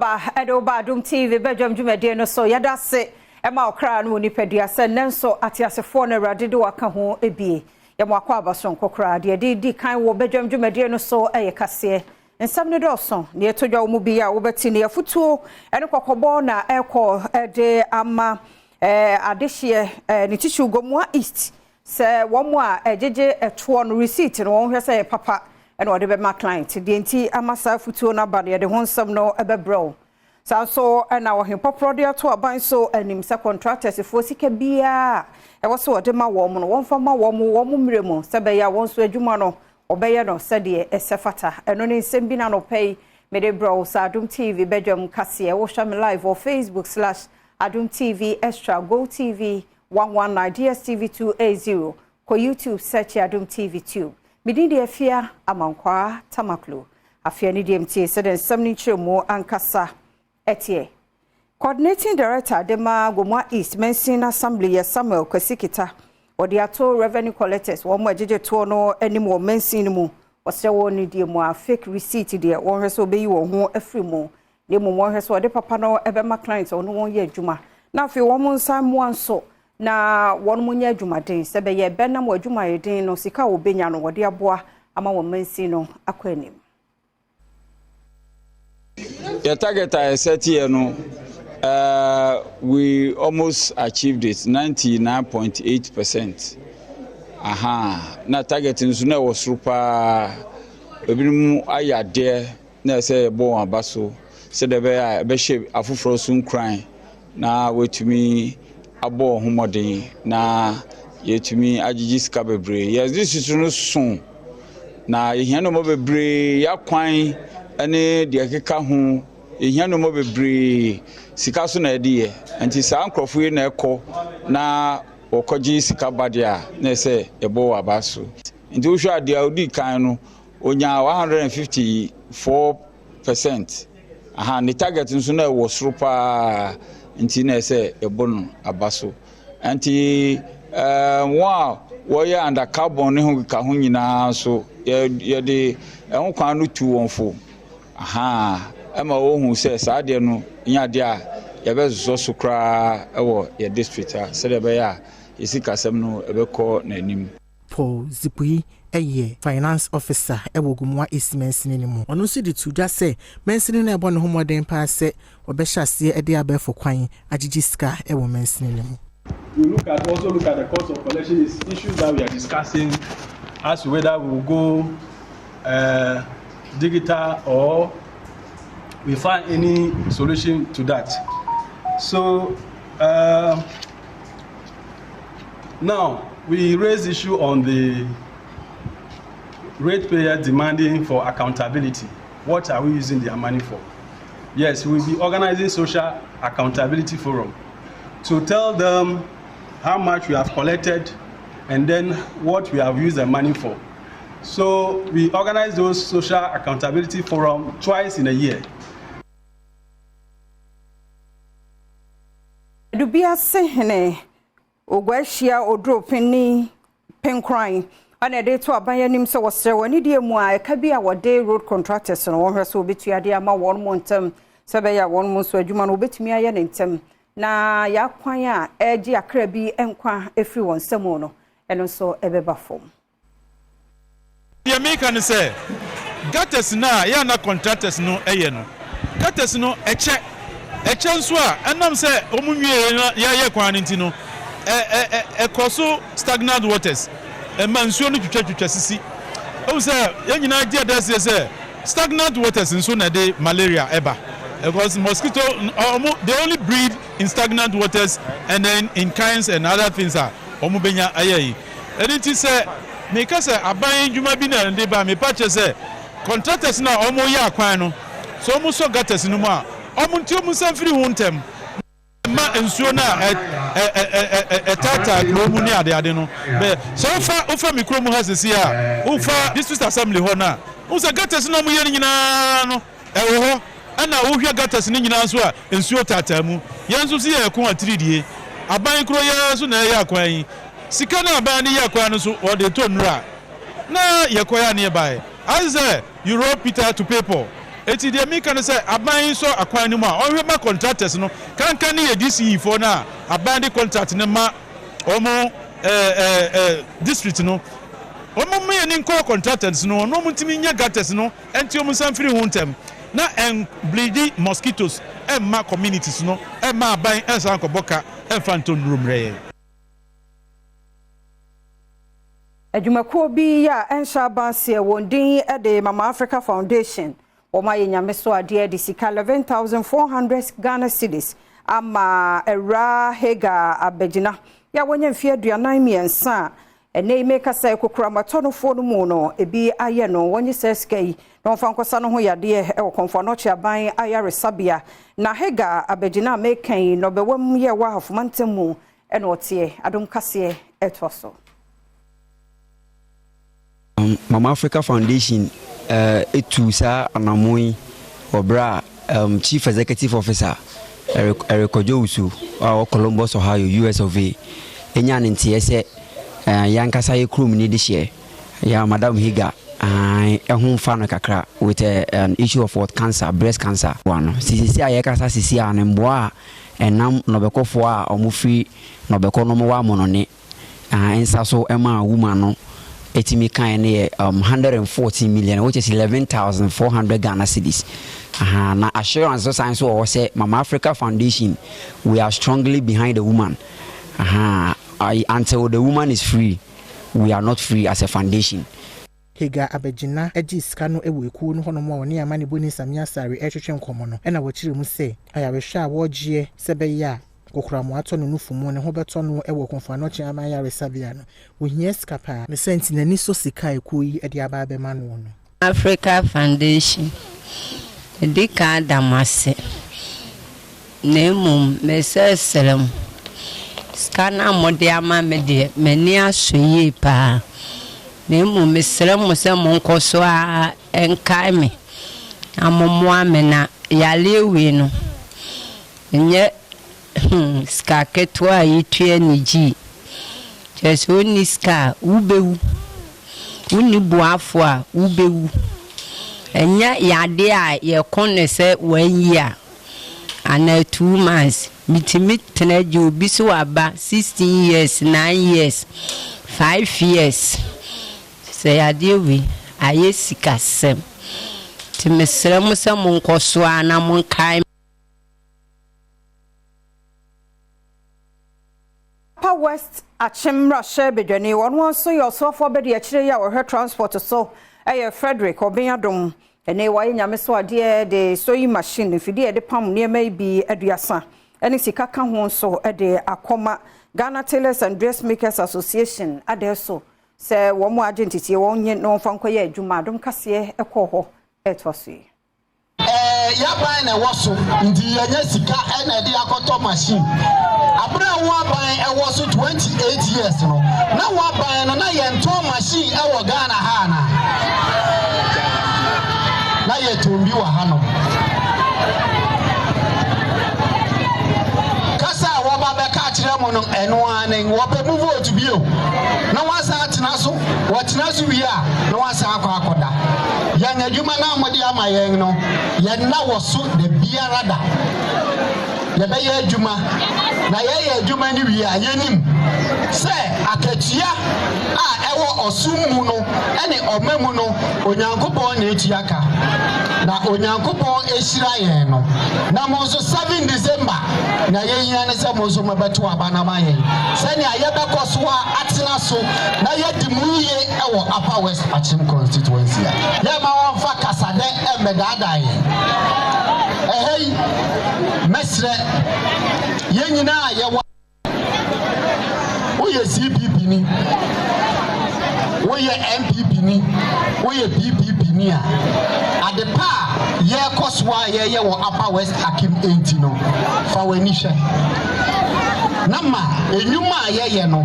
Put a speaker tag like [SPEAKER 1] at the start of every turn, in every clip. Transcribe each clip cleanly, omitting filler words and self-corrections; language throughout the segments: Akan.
[SPEAKER 1] Adom TV Badwam dwumade no so yada se ema okra no nipadua se nenso atiasefo na rade de waka ho ebie yemo akwa abason kokra de di kan wo Badwam dwumade no so kase nsam ne doso ne etodwa mu bi a wo beti ne afutuo ene kokobo na ekọ de ama adehye ne tishu gomwa east se womo a ejeje eto no receipt no won hwese papa and what about my client? The NT Amasa Futu na body, the one some no ebe bro. So and our him pop product to a bind so and him contractors if was can be a was so a dema woman, one from my woman miremo, Sabaya once to a Jumano, Obayano, Sadia, a Sefata, and only Sembina no pay, made bro, Adom TV, Badwam Cassia, watch me live or Facebook /Adom TV Extra, Go TV 119, DSTV 280, ko YouTube search Adom TV 2. Midindi afia amankwa tamaklo afia ni DMT said nsam chiremo ankasa etie coordinating director Dema Gomwa East Mensin Assembly Samuel Kwasikita odi ato revenue collectors wo mo ajeje to no animo mensin mu wose wo ni die mu a fake receipt de won hwe so beyi wo ho afri mu ne mu won hwe so de papa no ebe ma clients ono won ye adwuma na afi wo mo nsan mu anso na won munya adwumaden se be ye benam adwumayeden no sika wo benya no wode aboa ama wo mansi no akwanim
[SPEAKER 2] the target I set here no we almost achieved it 99.8%. Na target nso na wo srupa ebinum ayade na se bon abaso se de be shape afufro sun cry na wetumi abo homodin na yetumi agigi ska bebre yes this is no soon na ehia no mo bebre yakwan ene de akeka ho ehia no mo bebre sika so na ede anti sa ankrofo yi na ekọ na okoji sika badia na se ebo abaso nti wo hwa ade audi kan no onya 154%. The target nso na wo srupa nti na se ebono abaso anti wow woya under carbon ne ho ka ho nyina so ye de ehun kwan no tu wonfo ema wo hu se sa de no nya de a ye bezo so kra ewo ye district a se de be ya yesikasem no ebekọ na anim
[SPEAKER 3] Paul Zipui eye finance officer ewogumwa ismensini ni mu onu si di tuja se mensini na ebo ne homoden pa se obehase ede abefo kwan agigi ska ewo mensini ni mu.
[SPEAKER 4] We look at the cost of collection is issues that we are discussing as to whether we will go digital or we find any solution to that. So now we raise issue on the ratepayer demanding for accountability. What are we using their money for? Yes, we'll be organizing social accountability forum to tell them how much we have collected and then what we have used the money for. So we organize those social accountability forum twice in a year.
[SPEAKER 1] Dubia sehene ogwashia odropeni penkran ana de to abanyanim se wosere woni de mu a ka bia wode road contractors no won hweso betua de ama won montam se be ya won monso adwuma no betumi aye ne ntem na ya kwan a eji akra bi enkwa efri won samo no eno so ebeba fom
[SPEAKER 5] ye make an say gutters na ya na contractors no eye no gutters no eche nso a enam se omunwie ya ye kwan nti no ekoso stagnant waters mansuo no twetwa sisi o say yenyina dia dase say stagnant waters nso na de malaria eba because mosquito they only breed in stagnant waters and then in kinds and other things are omubenya ayi anything say make us aban djuma bi na de ba me patche say contractors na omo ya kwan no so omo so gutters no mu a omo nti omo sanfiri huntem ma ensuo na tata kromu ni ade no be so ofa mikromu hasisi a ofa district assembly ho na o say gutters no omo ye nyina no ho ana wohwa gutters ni nyina so a ensuo tata mu yenso si ye ko atridie aban kro ye so na ye akwan sika na aban ni ye akwan no so o de to nura na ye koya ne bai as you rob Peter to pay Paul eti de mi kan say aban so akwan ni mu a onhwe ma contractors no kan ne DCE for na aban de contract ne ma omo district no omo me ni nko contractors no no mutimi nya gates no enti omo sanfiri hu ntem na en bleedy mosquitoes ma communities no ma aban ensan ko boka enfanton rumre
[SPEAKER 1] Adwumakuo bi ya ensha banse wondin de Mama Africa Foundation woma yenyame so ade de sika 11,400 Ghana cedis ama era hega abegina ya wonya mfie aduanan miensa ene meka sai kokura matonofo no mu no ebi aye no wonye seska yi na onfa nkosa no ho yade e wokonfo no chiaban ayare sabia na hega abegina mekan no bewam ye wa hafumantemu ene otie Adom kase etoso.
[SPEAKER 6] Mama Africa Foundation etu sa anamoi obra Chief Executive Officer Eric Ojousu Columbus, Ohio, US of A. Enya ntiese yankasa ye krum ni de ya Madam Higa ehun fa no kakra with an issue of what cancer, breast cancer. One sisi ayekasa sisi anemboa enam no bekofo a omufri no beko no mo wa monone ensa so ema woman no etimi kan ne 114 million, which is 11,400 Ghana cedis. Na assurance science or say Mama Africa Foundation, we are strongly behind the woman. Until the woman is free, we are not free as a foundation.
[SPEAKER 3] Hega abegina eji sika no ewo eku no hono mo ne amane boni samia sare ehwehwe nkomo no na wachire mu se ayawehwe a wogie sebe ya kokura mo ato no nufumu ne ho beto no ewo konfa no chiama ya resabia no ohia sika pa me senti nani so sika eku yi ede aba be ma no
[SPEAKER 7] Africa Foundation edika damase nemum meseselem skana mode ama mede mani asoye pa nemum meselem se monkoso a enkai me amomo amena yalewe no nye ska ketwa yitue ni ji jesu ni ska ubewu uni buafo a ubewu enya yade a ye konne se 1 year ana 2 months mitimi tenaji obi so aba 16 years 9 years 5 years se yade wi aye sika sem timesere mo se mo nkoso ana mo kai
[SPEAKER 1] West Achimra Shebedwani one so your so for bedi achire ya her transport so Frederick Adom ene wa nyame so ade de sewing machine fidi de pam ne mai bi aduasa ene sika ka ho so de akoma Ghana Tailors and Dressmakers Association ade so se wo mo agentity wo nye no fankoye adwuma Adom kase ekoho etosi
[SPEAKER 8] ya ban na woso ndi yanya sika ena de akoto machine abra wa ban e woso 28 years no na wa ban no na yento machine e wo Ghana ha na yetumbi wa hano kasa wo ba be ka kire mo no eno anen wo be mu vote bio na wa sa atena so wo tena so wi a na wa sa akoda yan adwuma na amode ama yen no yen na wo so de biara da ye be ye adwuma na ye adwuma ni wi a yenim se akatua a ewo osum mu no ene omamu no onyankopon na etua ka na onyankopon ehira yen no na mo so 7 December na ye yin ne se mo so mabeto aba na ma yen se ne aye be koso a atena so na ye dimuye ewo Upper West Achim constituency ya ma won fa kasade emedada yen hey mesre ye nyina ye wa oye CPP ni oye MPP ni oye PPP ni a adepa ye koswa ye wo Upper West Hakim 80 no fa wani hwe na ma enyuma ye no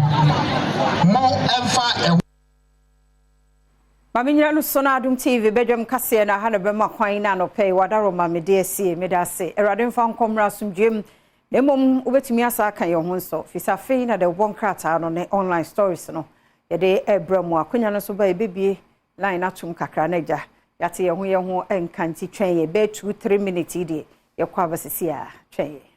[SPEAKER 8] mo emfa
[SPEAKER 1] Maminyira no so na Adom TV Badwam kase na ha na be makwan na no pay wadaro ma me de sie me da se erade mfa nkomra somdwem na mom obetumi asa kan ye ho nso fisafe na de bon krata no ne online stories no ye de ebramu akonya no so ba ebebie line atum kakra na ja yate ye ho enkanti twen ye be 2-3 minutes de ye kwa basisi a twen ye